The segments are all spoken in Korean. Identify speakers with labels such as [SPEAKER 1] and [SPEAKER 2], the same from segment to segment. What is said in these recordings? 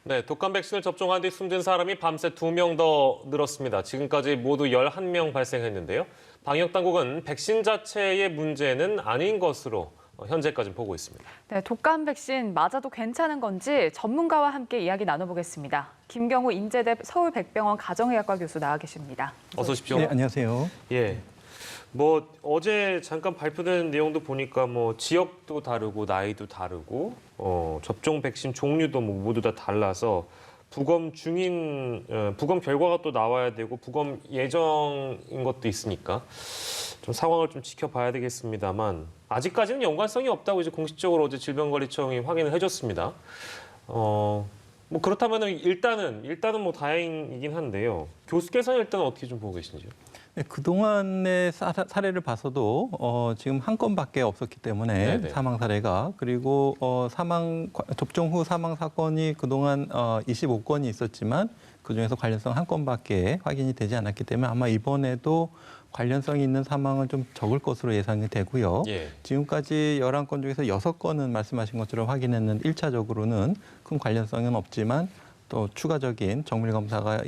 [SPEAKER 1] 네, 독감 백신을 접종한 뒤 숨진 사람이 밤새 2명 더 늘었습니다. 지금까지 모두 11명 발생했는데요. 방역당국은 백신 자체의 문제는 아닌 것으로 현재까지 보고 있습니다.
[SPEAKER 2] 네, 독감 백신 맞아도 괜찮은 건지 전문가와 함께 이야기 나눠보겠습니다. 김경우 인제대 서울백병원 가정의학과 교수 나와 계십니다.
[SPEAKER 1] 어서 오십시오.
[SPEAKER 3] 네, 안녕하세요.
[SPEAKER 1] 예. 어제 잠깐 발표된 내용도 보니까 지역도 다르고 나이도 다르고 접종 백신 종류도 모두 다 달라서 부검 결과가 또 나와야 되고 부검 예정인 것도 있으니까 좀 상황을 좀 지켜봐야 되겠습니다만 아직까지는 연관성이 없다고 이제 공식적으로 어제 질병관리청이 확인을 해줬습니다. 그렇다면 일단은 다행이긴 한데요. 교수께서는 일단 어떻게 좀 보고 계신지요?
[SPEAKER 3] 네, 그동안의 사례를 봐서도 지금 한 건밖에 없었기 때문에
[SPEAKER 1] 네네.
[SPEAKER 3] 사망 사례가 그리고 접종 후 사망 사건이 그동안 25건이 있었지만 그중에서 관련성 한 건밖에 확인이 되지 않았기 때문에 아마 이번에도 관련성이 있는 사망은 좀 적을 것으로 예상이 되고요.
[SPEAKER 1] 예.
[SPEAKER 3] 지금까지 11건 중에서 6건은 말씀하신 것처럼 확인했는데 1차적으로는 큰 관련성은 없지만 또 추가적인 정밀 검사가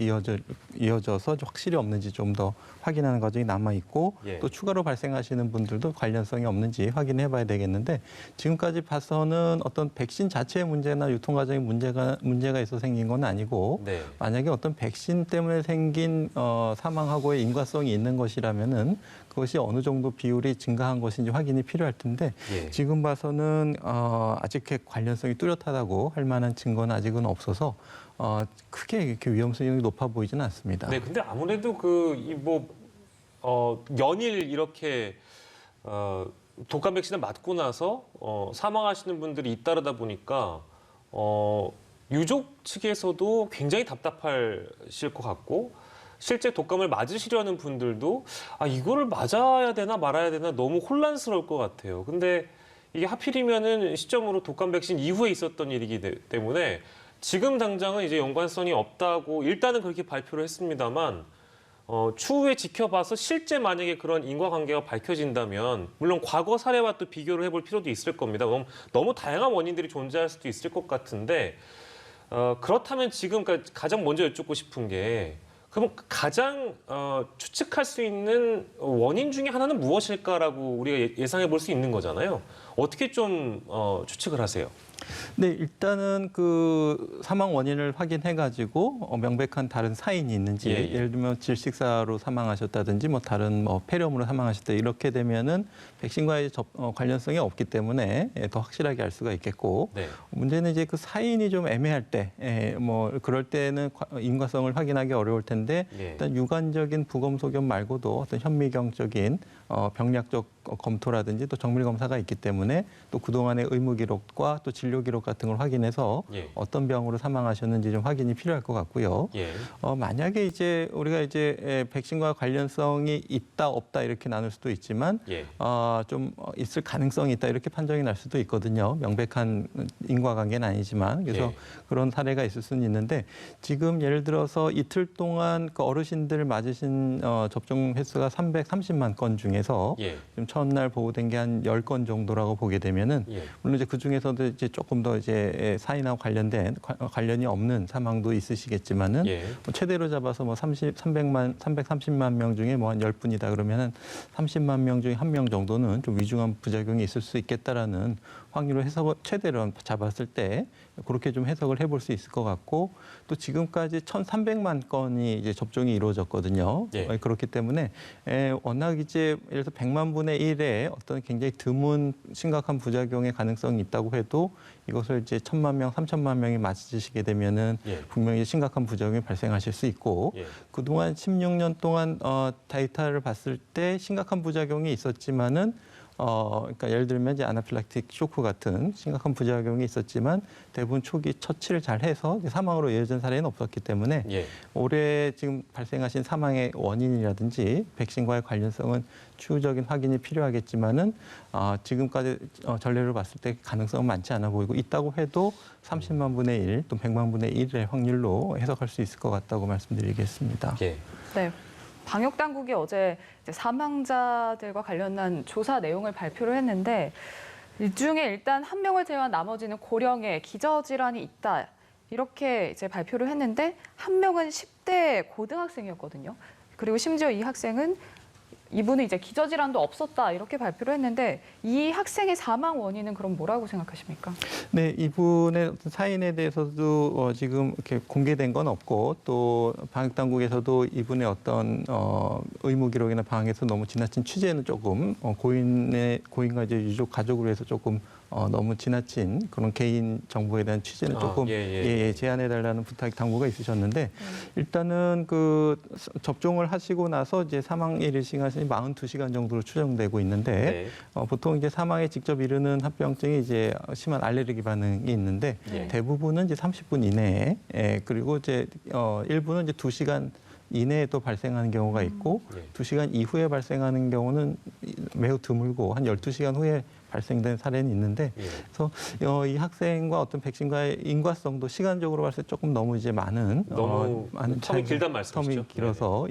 [SPEAKER 3] 이어져서 확실히 없는지 좀 더 확인하는 과정이 남아 있고
[SPEAKER 1] 예.
[SPEAKER 3] 또 추가로 발생하시는 분들도 관련성이 없는지 확인해 봐야 되겠는데 지금까지 봐서는 어떤 백신 자체의 문제나 유통 과정의 문제가 있어 생긴 건 아니고
[SPEAKER 1] 네.
[SPEAKER 3] 만약에 어떤 백신 때문에 생긴 사망하고의 인과성이 있는 것이라면은 그것이 어느 정도 비율이 증가한 것인지 확인이 필요할 텐데
[SPEAKER 1] 예.
[SPEAKER 3] 지금 봐서는 아직 관련성이 뚜렷하다고 할 만한 증거는 아직은 없어서 크게 이렇게 위험성이 높아 보이지는 않습니다.
[SPEAKER 1] 네, 근데 아무래도 연일 이렇게 독감 백신을 맞고 나서 사망하시는 분들이 잇따르다 보니까 유족 측에서도 굉장히 답답하실 것 같고 실제 독감을 맞으시려는 분들도 이거를 맞아야 되나 말아야 되나 너무 혼란스러울 것 같아요. 근데 이게 하필이면은 시점으로 독감 백신 이후에 있었던 일이기 때문에 지금 당장은 이제 연관성이 없다고 일단은 그렇게 발표를 했습니다만 추후에 지켜봐서 실제 만약에 그런 인과관계가 밝혀진다면 물론 과거 사례와 또 비교를 해볼 필요도 있을 겁니다. 너무 다양한 원인들이 존재할 수도 있을 것 같은데 그렇다면 지금 가장 먼저 여쭙고 싶은 게 그럼 가장 추측할 수 있는 원인 중에 하나는 무엇일까라고 우리가 예상해 볼 수 있는 거잖아요. 어떻게 좀 추측을 하세요?
[SPEAKER 3] 네, 일단은 그 사망 원인을 확인해가지고 명백한 다른 사인이 있는지
[SPEAKER 1] 예.
[SPEAKER 3] 예를 들면 질식사로 사망하셨다든지 다른 폐렴으로 사망하셨다 이렇게 되면은 백신과의 관련성이 없기 때문에 더 확실하게 알 수가 있겠고
[SPEAKER 1] 네.
[SPEAKER 3] 문제는 이제 그 사인이 좀 애매할 때 그럴 때는 인과성을 확인하기 어려울 텐데
[SPEAKER 1] 예.
[SPEAKER 3] 일단 유관적인 부검 소견 말고도 어떤 현미경적인 병리학적 검토라든지 또 정밀 검사가 있기 때문에 또 그동안의 의무 기록과 또 진료 기록 같은 걸 확인해서
[SPEAKER 1] 예.
[SPEAKER 3] 어떤 병으로 사망하셨는지 좀 확인이 필요할 것 같고요.
[SPEAKER 1] 예.
[SPEAKER 3] 만약에 이제 우리가 이제 백신과 관련성이 있다 없다 이렇게 나눌 수도 있지만
[SPEAKER 1] 예.
[SPEAKER 3] 좀 있을 가능성이 있다 이렇게 판정이 날 수도 있거든요. 명백한 인과관계는 아니지만 그래서
[SPEAKER 1] 예.
[SPEAKER 3] 그런 사례가 있을 수는 있는데 지금 예를 들어서 이틀 동안 그 어르신들 맞으신 접종 횟수가 330만 건 중에서
[SPEAKER 1] 예.
[SPEAKER 3] 지금 첫날 보고된 게 한 10건 정도라고 보게 되면은
[SPEAKER 1] 예.
[SPEAKER 3] 물론 이제 그 중에서도 이제 조금 더 이제 사인하고 관련이 없는 사망도 있으시겠지만은
[SPEAKER 1] 예.
[SPEAKER 3] 최대로 잡아서 330만 명 중에 한 10분이다 그러면은 30만 명 중에 1명 정도는 좀 위중한 부작용이 있을 수 있겠다라는 확률을 최대로 잡았을 때 그렇게 좀 해석을 해볼 수 있을 것 같고 또 지금까지 1,300만 건이 이제 접종이 이루어졌거든요.
[SPEAKER 1] 예.
[SPEAKER 3] 그렇기 때문에 워낙 이제 예를 들어서 100만 분의 1에 어떤 굉장히 드문 심각한 부작용의 가능성이 있다고 해도 이것을 이제 1,000만 명, 3,000만 명이 맞으시게 되면은
[SPEAKER 1] 예.
[SPEAKER 3] 분명히 심각한 부작용이 발생하실 수 있고
[SPEAKER 1] 예.
[SPEAKER 3] 그동안 16년 동안 데이터를 봤을 때 심각한 부작용이 있었지만은 그러니까 예를 들면 이제 아나필락틱 쇼크 같은 심각한 부작용이 있었지만 대부분 초기 처치를 잘 해서 사망으로 이어진 사례는 없었기 때문에
[SPEAKER 1] 예.
[SPEAKER 3] 올해 지금 발생하신 사망의 원인이라든지 백신과의 관련성은 추후적인 확인이 필요하겠지만은 지금까지 전례를 봤을 때 가능성은 많지 않아 보이고 있다고 해도 30만 분의 1, 또 100만 분의 1의 확률로 해석할 수 있을 것 같다고 말씀드리겠습니다.
[SPEAKER 1] 예.
[SPEAKER 2] 네. 방역 당국이 어제 사망자들과 관련한 조사 내용을 발표를 했는데 이 중에 일단 한 명을 제외한 나머지는 고령의 기저질환이 있다. 이렇게 이제 발표를 했는데 한 명은 10대 고등학생이었거든요. 그리고 심지어 이 학생은 이분은 이제 기저질환도 없었다 이렇게 발표를 했는데 이 학생의 사망 원인은 그럼 뭐라고 생각하십니까?
[SPEAKER 3] 네, 이분의 어떤 사인에 대해서도 지금 이렇게 공개된 건 없고 또 방역 당국에서도 이분의 어떤 의무 기록이나 방역에서 너무 지나친 취재는 조금 고인과 이제 유족 가족을 위해서 조금 너무 지나친 그런 개인 정보에 대한 취재는 조금 제한해 달라는 부탁이 당국에 있으셨는데 일단은 그 접종을 하시고 나서 이제 사망에 이를 시간이 42시간 정도로 추정되고 있는데 보통 이제 사망에 직접 이르는 합병증이 이제 심한 알레르기 반응이 있는데 대부분은 이제 30분 이내에 그리고 이제 일부는 이제 2시간 이내에 또 발생하는 경우가 있고 2시간 이후에 발생하는 경우는 매우 드물고 한 12시간 후에 발생된 사례는 있는데 그래서 이 학생과 어떤 백신과의 인과성도 시간적으로 봤을 때 조금 너무 이제 많은
[SPEAKER 1] 텀이 길단 말씀이시죠?
[SPEAKER 3] 텀이 길어서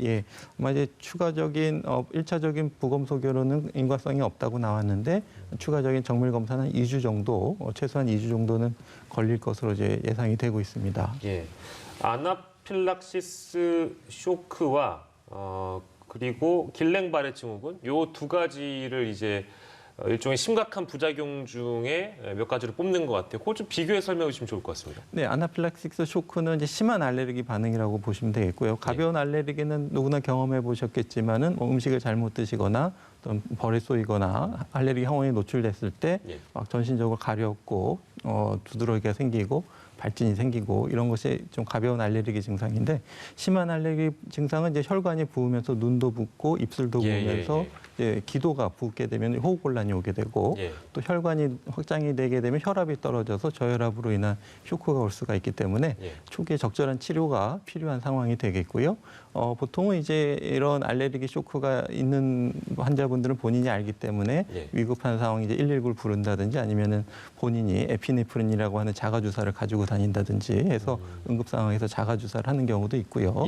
[SPEAKER 3] 아마 이제 추가적인 1차적인 부검 소견로는 인과성이 없다고 나왔는데 추가적인 정밀 검사는 2주 정도 최소한 2주 정도는 걸릴 것으로 이제 예상이 되고 있습니다.
[SPEAKER 1] 예. 아나필락시스 쇼크와 그리고 길랭바레 증후군 요 두 가지를 이제 일종의 심각한 부작용 중에 몇 가지를 뽑는 것 같아요. 그거 좀 비교해 설명해 주시면 좋을 것 같습니다.
[SPEAKER 3] 네, 아나필락시스 쇼크는 이제 심한 알레르기 반응이라고 보시면 되겠고요. 가벼운 알레르기는 누구나 경험해 보셨겠지만은 음식을 잘못 드시거나 어떤 벌에 쏘이거나 알레르기 항원에 노출됐을 때 막 전신적으로 가렵고 두드러기가 생기고 발진이 생기고 이런 것이 좀 가벼운 알레르기 증상인데 심한 알레르기 증상은 이제 혈관이 부으면서 눈도 붓고 입술도 부으면서 이제 기도가 붓게 되면 호흡곤란이 오게 되고 또 혈관이 확장이 되게 되면 혈압이 떨어져서 저혈압으로 인한 쇼크가 올 수가 있기 때문에 초기에 적절한 치료가 필요한 상황이 되겠고요. 보통은 이제 이런 알레르기 쇼크가 있는 환자분들은 본인이 알기 때문에 위급한 상황 이제 119를 부른다든지 아니면은 본인이 에피네프린이라고 하는 자가 주사를 가지고 다닌다든지 해서 응급 상황에서 자가 주사를 하는 경우도 있고요.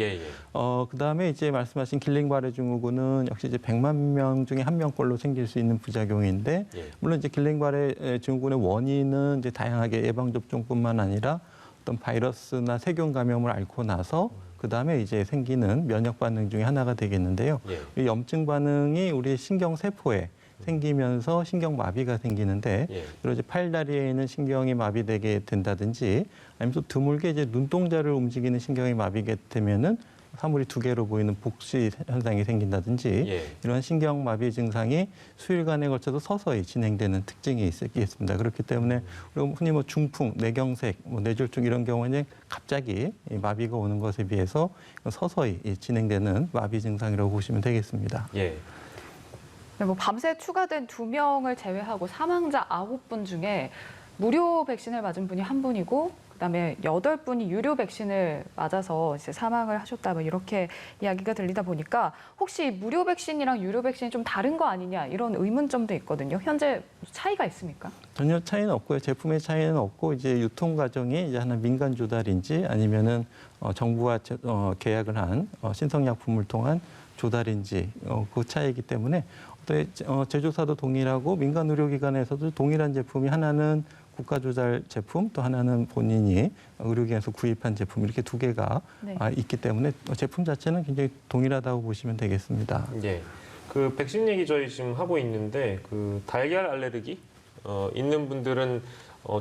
[SPEAKER 3] 그다음에 이제 말씀하신 길링바레 증후군은 역시 이제 100만 명 중에 한 명꼴로 생길 수 있는 부작용인데 물론 이제 길링바레 증후군의 원인은 이제 다양하게 예방 접종뿐만 아니라 어떤 바이러스나 세균 감염을 앓고 나서 그다음에 이제 생기는 면역 반응 중에 하나가 되겠는데요. 이 염증 반응이 우리 신경 세포에 생기면서 신경 마비가 생기는데 주로 이제 팔다리에 있는 신경이 마비되게 된다든지 아니면 또 드물게 이제 눈동자를 움직이는 신경이 마비게 되면은 사물이 두 개로 보이는 복시 현상이 생긴다든지 이런 신경 마비 증상이 수일간에 걸쳐서 서서히 진행되는 특징이 있겠습니다. 그렇기 때문에 우리가 흔히 뭐 중풍, 뇌경색, 뇌졸중 이런 경우는 갑자기 마비가 오는 것에 비해서 서서히 진행되는 마비 증상이라고 보시면 되겠습니다.
[SPEAKER 2] 뭐 밤새 추가된 2명을 제외하고 사망자 9분 중에 무료 백신을 맞은 분이 1분이고 그다음에 8분이 유료 백신을 맞아서 이제 사망을 하셨다 뭐 이렇게 이야기가 들리다 보니까 혹시 무료 백신이랑 유료 백신이 좀 다른 거 아니냐 이런 의문점도 있거든요. 현재 차이가 있습니까?
[SPEAKER 3] 전혀 차이는 없고요. 제품의 차이는 없고 이제 유통 과정이 이제 하나 민간 조달인지 아니면은 정부와 계약을 한 신성약품을 통한 조달인지 그 차이이기 때문에 제조사도 동일하고 민간 의료기관에서도 동일한 제품이 하나는 국가 조달 제품 또 하나는 본인이 의료기관에서 구입한 제품 이렇게 두 개가 있기 때문에 제품 자체는 굉장히 동일하다고 보시면 되겠습니다.
[SPEAKER 1] 그 백신 얘기 저희 지금 하고 있는데 그 달걀 알레르기 있는 분들은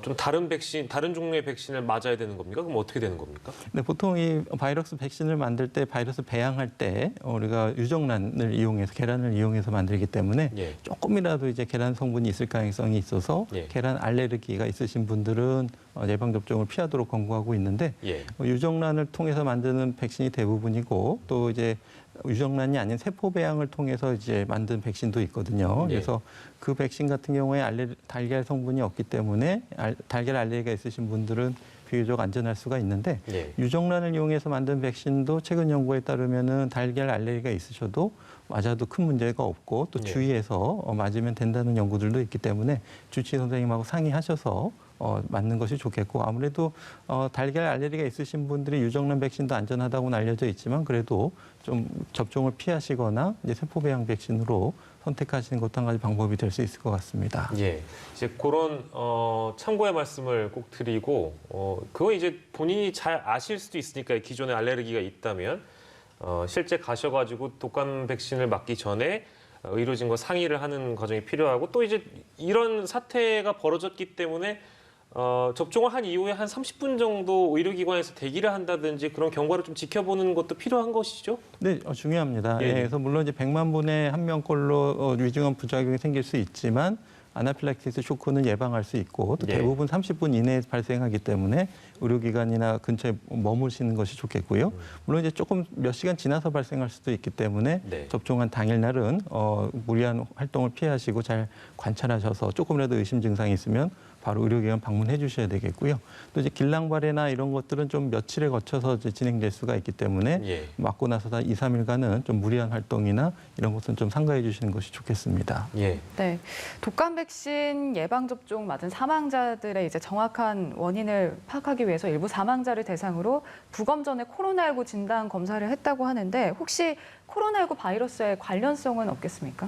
[SPEAKER 1] 좀 다른 백신, 다른 종류의 백신을 맞아야 되는 겁니까? 그럼 어떻게 되는 겁니까?
[SPEAKER 3] 네, 보통 이 바이러스 백신을 만들 때 바이러스 배양할 때 우리가 유정란을 이용해서 계란을 이용해서 만들기 때문에 조금이라도 이제 계란 성분이 있을 가능성이 있어서 계란 알레르기가 있으신 분들은 예방 접종을 피하도록 권고하고 있는데 유정란을 통해서 만드는 백신이 대부분이고 또 이제 유정란이 아닌 세포 배양을 통해서 이제 만든 백신도 있거든요. 그래서 그 백신 같은 경우에 달걀 성분이 없기 때문에 달걀 알레르기가 있으신 분들은 비교적 안전할 수가 있는데 유정란을 이용해서 만든 백신도 최근 연구에 따르면은 달걀 알레르기가 있으셔도 맞아도 큰 문제가 없고 또 주의해서 맞으면 된다는 연구들도 있기 때문에 주치의 선생님하고 상의하셔서 맞는 것이 좋겠고 아무래도 달걀 알레르기가 있으신 분들이 유정란 백신도 안전하다고는 알려져 있지만 그래도 좀 접종을 피하시거나 이제 세포 배양 백신으로 선택하시는 것도 한 가지 방법이 될 수 있을 것 같습니다.
[SPEAKER 1] 예. 이제 그런 참고의 말씀을 꼭 드리고 그건 이제 본인이 잘 아실 수도 있으니까 기존에 알레르기가 있다면 실제 가셔가지고 독감 백신을 맞기 전에 의료진과 상의를 하는 과정이 필요하고 또 이제 이런 사태가 벌어졌기 때문에 접종을 한 이후에 한 30분 정도 의료기관에서 대기를 한다든지 그런 경과를 좀 지켜보는 것도 필요한 것이죠?
[SPEAKER 3] 네, 중요합니다.
[SPEAKER 1] 예,
[SPEAKER 3] 예,
[SPEAKER 1] 예.
[SPEAKER 3] 그래서 물론 이제 100만 분에 한 명꼴로 위중한 부작용이 생길 수 있지만 아나필락시스 쇼크는 예방할 수 있고 또
[SPEAKER 1] 예.
[SPEAKER 3] 대부분 30분 이내에 발생하기 때문에 의료기관이나 근처에 머무시는 것이 좋겠고요. 물론 이제 조금 몇 시간 지나서 발생할 수도 있기 때문에
[SPEAKER 1] 네.
[SPEAKER 3] 접종한 당일날은 무리한 활동을 피하시고 잘 관찰하셔서 조금이라도 의심 증상이 있으면 바로 의료기관 방문해 주셔야 되겠고요. 또 이제 길랑발해나 이런 것들은 좀 며칠에 거쳐서 이제 진행될 수가 있기 때문에
[SPEAKER 1] 예.
[SPEAKER 3] 맞고 나서 다 2, 3일간은 좀 무리한 활동이나 이런 것은 좀 삼가해 주시는 것이 좋겠습니다.
[SPEAKER 1] 예.
[SPEAKER 2] 네, 독감 백신 예방 접종 맞은 사망자들의 이제 정확한 원인을 파악하기 위해서 일부 사망자를 대상으로 부검 전에 코로나19 진단 검사를 했다고 하는데 혹시 코로나19 바이러스의 관련성은 없겠습니까?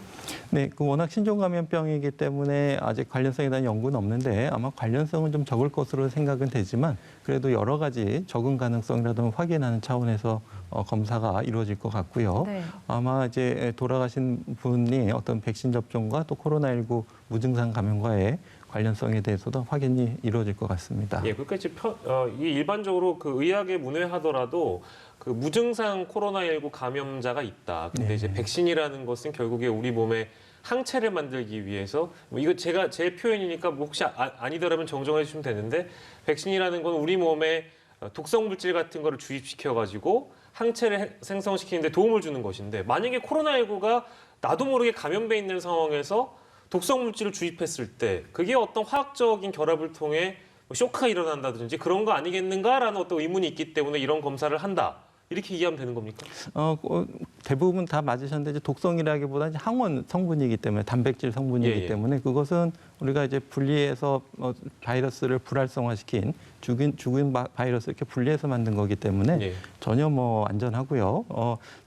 [SPEAKER 3] 네, 그 워낙 신종 감염병이기 때문에 아직 관련성에 대한 연구는 없는데 아마 관련성은 좀 적을 것으로 생각은 되지만 그래도 여러 가지 적응 가능성이라도 확인하는 차원에서 검사가 이루어질 것 같고요.
[SPEAKER 2] 네.
[SPEAKER 3] 아마 이제 돌아가신 분이 어떤 백신 접종과 또 코로나19 무증상 감염과의 관련성에 대해서도 확인이 이루어질 것 같습니다.
[SPEAKER 1] 예, 그러니까 이제 이게 일반적으로 그 의학에 문외하더라도 그 무증상 코로나19 감염자가 있다. 근데
[SPEAKER 3] 네.
[SPEAKER 1] 이제 백신이라는 것은 결국에 우리 몸에 항체를 만들기 위해서 뭐 이거 제가 제 표현이니까 뭐 혹시 아니더라면 정정해 주시면 되는데 백신이라는 건 우리 몸에 독성 물질 같은 거를 주입시켜 가지고 항체를 생성시키는데 도움을 주는 것인데 만약에 코로나19가 나도 모르게 감염돼 있는 상황에서 독성 물질을 주입했을 때 그게 어떤 화학적인 결합을 통해 쇼크가 일어난다든지 그런 거 아니겠는가라는 어떤 의문이 있기 때문에 이런 검사를 한다. 이렇게 이해하면 되는 겁니까?
[SPEAKER 3] 대부분 다 맞으셨는데 이제 독성이라기보다 이제 항원 성분이기 때문에 단백질 성분이기
[SPEAKER 1] 예.
[SPEAKER 3] 때문에 그것은 우리가 이제 분리해서 바이러스를 불활성화시킨 죽은 바이러스를 이렇게 분리해서 만든 거기 때문에
[SPEAKER 1] 예.
[SPEAKER 3] 전혀 뭐 안전하고요.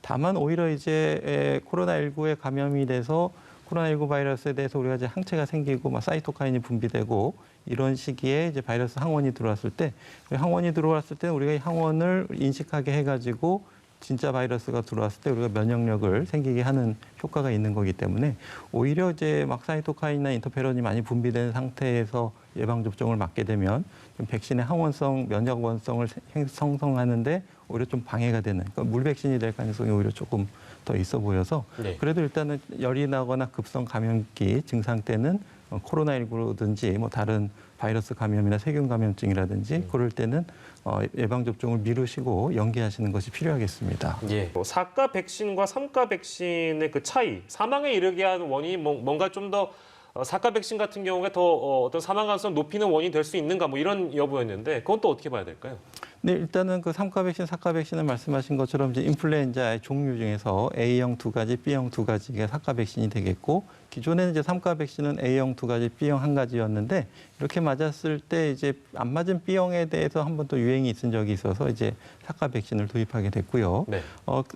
[SPEAKER 3] 다만 오히려 이제 코로나19에 감염이 돼서 코로나19 바이러스에 대해서 우리가 이제 항체가 생기고 막 사이토카인이 분비되고 이런 시기에 이제 바이러스 항원이 들어왔을 때 항원이 들어왔을 때 우리가 이 항원을 인식하게 해가지고 진짜 바이러스가 들어왔을 때 우리가 면역력을 생기게 하는 효과가 있는 거기 때문에 오히려 이제 막 사이토카인이나 인터페론이 많이 분비된 상태에서 예방 접종을 맞게 되면 좀 백신의 항원성, 면역 원성을 형성하는데 오히려 좀 방해가 되는 그러니까 물 백신이 될 가능성이 오히려 조금 더 있어 보여서
[SPEAKER 1] 네.
[SPEAKER 3] 그래도 일단은 열이 나거나 급성 감염기 증상 때는 코로나19든지 뭐 다른 바이러스 감염이나 세균 감염증이라든지 그럴 때는 예방 접종을 미루시고 연기하시는 것이 필요하겠습니다.
[SPEAKER 1] 예. 4가 백신과 3가 백신의 그 차이, 사망에 이르게 하는 원인이 뭔가 좀 더 4가 백신 같은 경우에 더 어떤 사망 가능성 높이는 원인이 될 수 있는가 뭐 이런 여부였는데 그건 또 어떻게 봐야 될까요?
[SPEAKER 3] 네, 일단은 그 3가 백신, 4가 백신을 말씀하신 것처럼 이제 인플루엔자의 종류 중에서 A형 두 가지, B형 두 가지가 4가 백신이 되겠고 기존에는 이제 3가 백신은 A형 두 가지, B형 한 가지였는데 이렇게 맞았을 때 이제 안 맞은 B형에 대해서 한 번 또 유행이 있은 적이 있어서 이제 4가 백신을 도입하게 됐고요.
[SPEAKER 1] 네.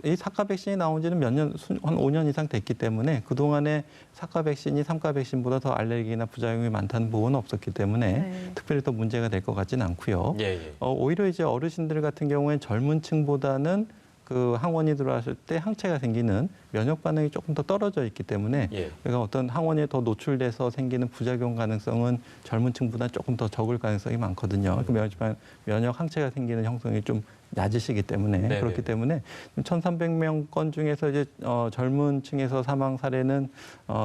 [SPEAKER 3] 이 4가 백신이 나온 지는 몇 년, 한 5년 이상 됐기 때문에 그동안에 4가 백신이 3가 백신보다 더 알레르기나 부작용이 많다는 보고는 없었기 때문에
[SPEAKER 2] 네.
[SPEAKER 3] 특별히 더 문제가 될 것 같지는 않고요.
[SPEAKER 1] 예, 예.
[SPEAKER 3] 오히려 이제 어르신들 같은 경우에는 젊은 층보다는 그 항원이 들어왔을 때 항체가 생기는 면역 반응이 조금 더 떨어져 있기 때문에
[SPEAKER 1] 예.
[SPEAKER 3] 그러니까 어떤 항원에 더 노출돼서 생기는 부작용 가능성은 젊은 층보다 조금 더 적을 가능성이 많거든요. 그 면역 항체가 생기는 형성이 좀 낮으시기 때문에
[SPEAKER 1] 네네.
[SPEAKER 3] 그렇기 때문에 1,300명 건 중에서 이제 젊은 층에서 사망 사례는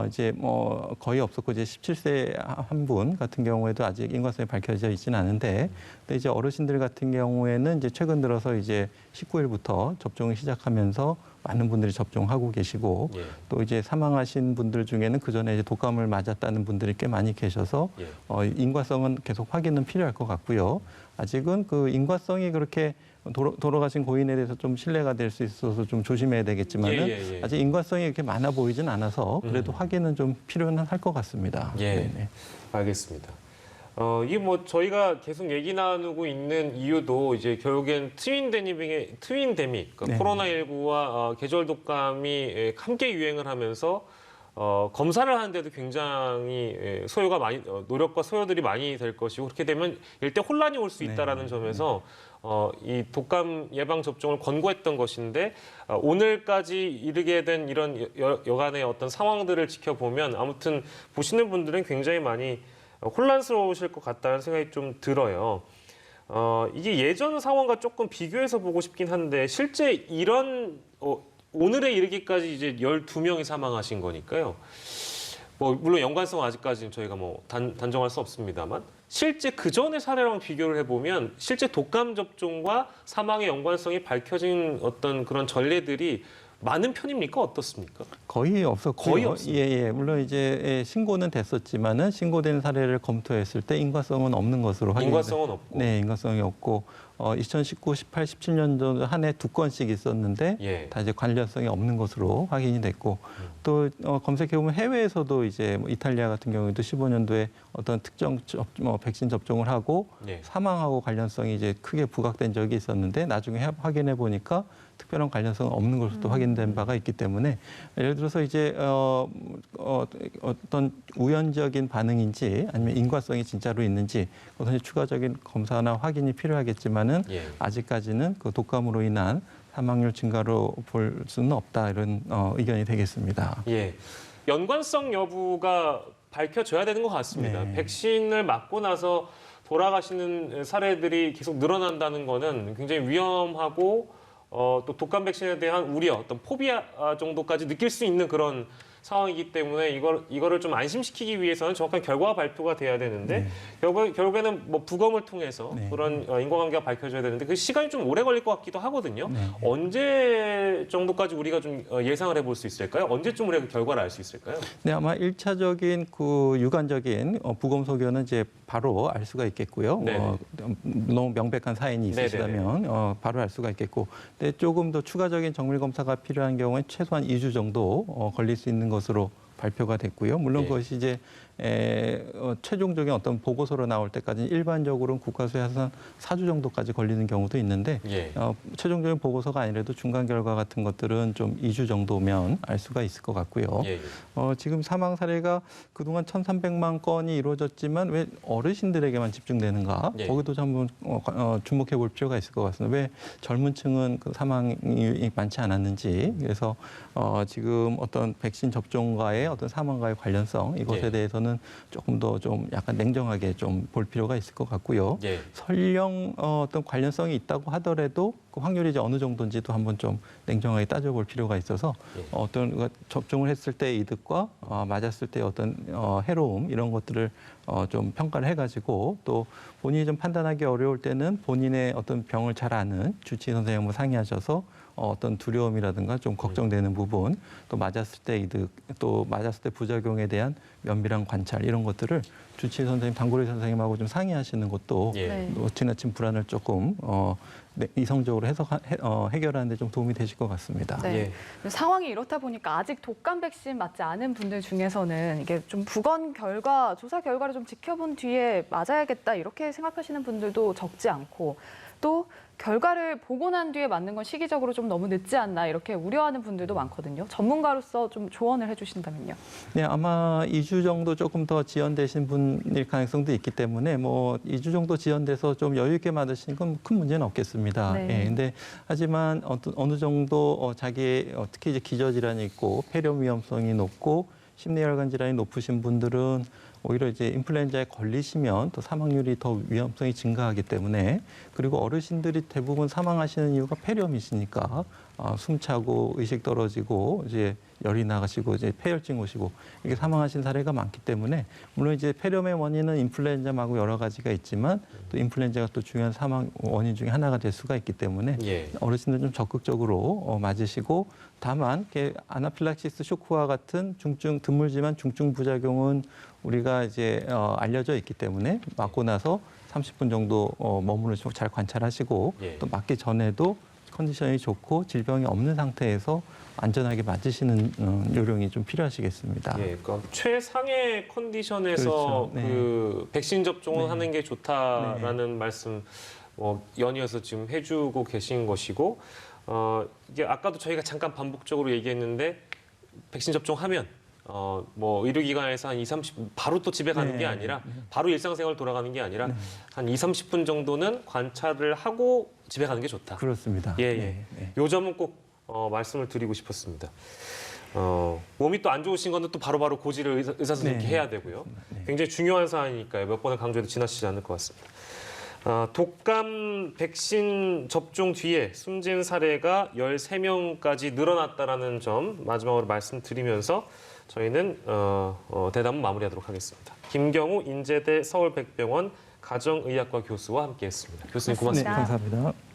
[SPEAKER 3] 이제 뭐 거의 없었고 이제 17세 한 분 같은 경우에도 아직 인과성이 밝혀져 있지는 않은데 근데 이제 어르신들 같은 경우에는 이제 최근 들어서 이제 19일부터 접종을 시작하면서 많은 분들이 접종하고 계시고
[SPEAKER 1] 예.
[SPEAKER 3] 또 이제 사망하신 분들 중에는 그 전에 이제 독감을 맞았다는 분들이 꽤 많이 계셔서
[SPEAKER 1] 예.
[SPEAKER 3] 인과성은 계속 확인은 필요할 것 같고요. 아직은 그 인과성이 그렇게 돌아가신 고인에 대해서 좀 신뢰가 될 수 있어서 좀 조심해야 되겠지만은
[SPEAKER 1] 예.
[SPEAKER 3] 아직 인과성이 이렇게 많아 보이진 않아서 그래도 확인은 좀 필요는 할 것 같습니다.
[SPEAKER 1] 예.
[SPEAKER 3] 네네.
[SPEAKER 1] 알겠습니다. 이게 뭐 저희가 계속 얘기 나누고 있는 이유도 이제 결국엔 트윈데믹, 그러니까
[SPEAKER 3] 네.
[SPEAKER 1] 코로나19와 계절 독감이 함께 유행을 하면서 검사를 하는데도 굉장히 소요가 많이 노력과 소요들이 많이 될 것이고 그렇게 되면 일대 혼란이 올 수 있다라는 점에서 이 독감 예방 접종을 권고했던 것인데 오늘까지 이르게 된 이런 여간의 어떤 상황들을 지켜보면 아무튼 보시는 분들은 굉장히 많이 혼란스러우실 것 같다는 생각이 좀 들어요. 이게 예전 상황과 조금 비교해서 보고 싶긴 한데 실제 이런 오늘에 이르기까지 이제 12명이 사망하신 거니까요. 뭐 물론 연관성은 아직까지는 저희가 뭐 단정할 수 없습니다만 실제 그 전의 사례랑 비교를 해보면 실제 독감 접종과 사망의 연관성이 밝혀진 어떤 그런 전례들이 많은 편입니까? 어떻습니까?
[SPEAKER 3] 거의 없었고요.
[SPEAKER 1] 거의 없습니다.
[SPEAKER 3] 예. 물론 이제 신고는 됐었지만은 신고된 사례를 검토했을 때 인과성은 없는 것으로 확인이
[SPEAKER 1] 인과성은 없고.
[SPEAKER 3] 네, 인과성이 없고 2019, 18, 17년도 한 해 2건씩 있었는데
[SPEAKER 1] 예.
[SPEAKER 3] 다 이제 관련성이 없는 것으로 확인이 됐고 또 검색해 보면 해외에서도 이제 뭐 이탈리아 같은 경우에도 15년도에 어떤 특정 백신 접종을 하고
[SPEAKER 1] 예.
[SPEAKER 3] 사망하고 관련성이 이제 크게 부각된 적이 있었는데 나중에 확인해 보니까 특별한 관련성은 없는 것으로 확인된 바가 있기 때문에 예를 들어서 이제 어떤 우연적인 반응인지 아니면 인과성이 진짜로 있는지 그것은 추가적인 검사나 확인이 필요하겠지만은
[SPEAKER 1] 예.
[SPEAKER 3] 아직까지는 그 독감으로 인한 사망률 증가로 볼 수는 없다 이런 의견이 되겠습니다.
[SPEAKER 1] 예. 연관성 여부가 밝혀져야 되는 것 같습니다.
[SPEAKER 3] 네.
[SPEAKER 1] 백신을 맞고 나서 돌아가시는 사례들이 계속 늘어난다는 거는 굉장히 위험하고 또 독감 백신에 대한 우려, 어떤 포비아 정도까지 느낄 수 있는 그런 상황이기 때문에 이거를 좀 안심시키기 위해서는 정확한 결과가 발표가 돼야 되는데 결국에는 뭐 부검을 통해서
[SPEAKER 3] 네.
[SPEAKER 1] 그런 인과관계가 밝혀져야 되는데 그 시간이 좀 오래 걸릴 것 같기도 하거든요.
[SPEAKER 3] 네.
[SPEAKER 1] 언제 정도까지 우리가 좀 예상을 해볼 수 있을까요? 언제쯤 우리가 그 결과를 알 수 있을까요?
[SPEAKER 3] 네, 아마 1차적인 그 유관적인 부검 소견은 이제 바로 알 수가 있겠고요.
[SPEAKER 1] 네네.
[SPEAKER 3] 너무 명백한 사인이 있으시다면 바로 알 수가 있겠고, 근데 조금 더 추가적인 정밀 검사가 필요한 경우에 최소한 2주 정도 걸릴 수 있는 것으로 발표가 됐고요. 물론
[SPEAKER 1] 예.
[SPEAKER 3] 그것이 이제 최종적인 어떤 보고서로 나올 때까지는 일반적으로는 국가수에서 한 4주 정도까지 걸리는 경우도 있는데
[SPEAKER 1] 예.
[SPEAKER 3] 최종적인 보고서가 아니라도 중간 결과 같은 것들은 좀 2주 정도면 알 수가 있을 것 같고요.
[SPEAKER 1] 예.
[SPEAKER 3] 지금 사망 사례가 그동안 1,300만 건이 이루어졌지만 왜 어르신들에게만 집중되는가?
[SPEAKER 1] 예.
[SPEAKER 3] 거기도 좀 한번 주목해 볼 필요가 있을 것 같습니다. 왜 젊은 층은 그 사망이 많지 않았는지. 그래서 지금 어떤 백신 접종과의 어떤 사망과의 관련성 이것에
[SPEAKER 1] 예.
[SPEAKER 3] 대해서는 조금 더 좀 약간 냉정하게 좀 볼 필요가 있을 것 같고요.
[SPEAKER 1] 예.
[SPEAKER 3] 설령 어떤 관련성이 있다고 하더라도 그 확률이 이제 어느 정도인지도 한번 좀 냉정하게 따져볼 필요가 있어서
[SPEAKER 1] 예.
[SPEAKER 3] 어떤 접종을 했을 때의 이득과 맞았을 때의 어떤 해로움 이런 것들을 좀 평가를 해가지고 또 본인이 좀 판단하기 어려울 때는 본인의 어떤 병을 잘 아는 주치의 선생님과 상의하셔서 어떤 두려움이라든가 좀 걱정되는 부분, 또 맞았을 때 이득, 또 맞았을 때 부작용에 대한 면밀한 관찰 이런 것들을 주치의 선생님, 단골의 선생님하고 좀 상의하시는 것도
[SPEAKER 1] 예.
[SPEAKER 2] 네.
[SPEAKER 3] 지나친 불안을 조금 이성적으로 해결하는 데 좀 도움이 되실 것 같습니다.
[SPEAKER 2] 네. 상황이 이렇다 보니까 아직 독감 백신 맞지 않은 분들 중에서는 이게 좀 부검 결과, 조사 결과를 좀 지켜본 뒤에 맞아야겠다 이렇게 생각하시는 분들도 적지 않고 또 결과를 보고 난 뒤에 맞는 건 시기적으로 좀 너무 늦지 않나 이렇게 우려하는 분들도 많거든요. 전문가로서 좀 조언을 해주신다면요.
[SPEAKER 3] 네, 아마 2주 정도 조금 더 지연되신 분일 가능성도 있기 때문에 뭐 2주 정도 지연돼서 좀 여유 있게 맞으시는 건 큰 문제는 없겠습니다.
[SPEAKER 2] 네.
[SPEAKER 3] 예, 근데 하지만 어느 정도 자기의 특히 이제 기저질환이 있고 폐렴 위험성이 높고 심내혈관 질환이 높으신 분들은 오히려 이제 인플루엔자에 걸리시면 또 사망률이 더 위험성이 증가하기 때문에 그리고 어르신들이 대부분 사망하시는 이유가 폐렴이시니까 숨차고 의식 떨어지고 이제 열이 나가시고 이제 폐혈증 오시고 이게 사망하신 사례가 많기 때문에 물론 이제 폐렴의 원인은 인플루엔자하고 여러 가지가 있지만 또 인플루엔자가 또 중요한 사망 원인 중에 하나가 될 수가 있기 때문에
[SPEAKER 1] 예.
[SPEAKER 3] 어르신들 좀 적극적으로 맞으시고 다만 아나필락시스 쇼크와 같은 드물지만 중증 부작용은 우리가 이제 알려져 있기 때문에 맞고 나서 30분 정도 머무르시고 잘 관찰하시고
[SPEAKER 1] 예.
[SPEAKER 3] 또 맞기 전에도 컨디션이 좋고 질병이 없는 상태에서 안전하게 맞으시는 요령이 좀 필요하시겠습니다.
[SPEAKER 1] 예, 그러니까 최상의 컨디션에서
[SPEAKER 3] 그렇죠. 네.
[SPEAKER 1] 그 백신 접종을
[SPEAKER 3] 네.
[SPEAKER 1] 하는 게 좋다라는 말씀 연이어서 지금 해주고 계신 것이고 이게 아까도 저희가 잠깐 반복적으로 얘기했는데 백신 접종하면 뭐 의료기관에서 한 30분 바로 또 집에 가는
[SPEAKER 3] 네.
[SPEAKER 1] 게 아니라 바로 일상생활 돌아가는 게 아니라 한 30분 정도는 관찰을 하고 집에 가는 게 좋다.
[SPEAKER 3] 그렇습니다.
[SPEAKER 1] 예, 예.
[SPEAKER 3] 네, 네.
[SPEAKER 1] 요 점은 꼭 말씀을 드리고 싶었습니다. 몸이 또 안 좋으신 거는 또 바로바로 고지를 의사 선생님께
[SPEAKER 3] 네.
[SPEAKER 1] 해야 되고요.
[SPEAKER 3] 네.
[SPEAKER 1] 굉장히 중요한 사안이니까요. 몇 번을 강조해도 지나치지 않을 것 같습니다. 독감 백신 접종 뒤에 숨진 사례가 13명까지 늘어났다라는 점 마지막으로 말씀드리면서 저희는 대담은 마무리하도록 하겠습니다. 김경우 인제대 서울백병원 가정의학과 교수와 함께했습니다. 교수님 고맙습니다.
[SPEAKER 3] 네, 감사합니다.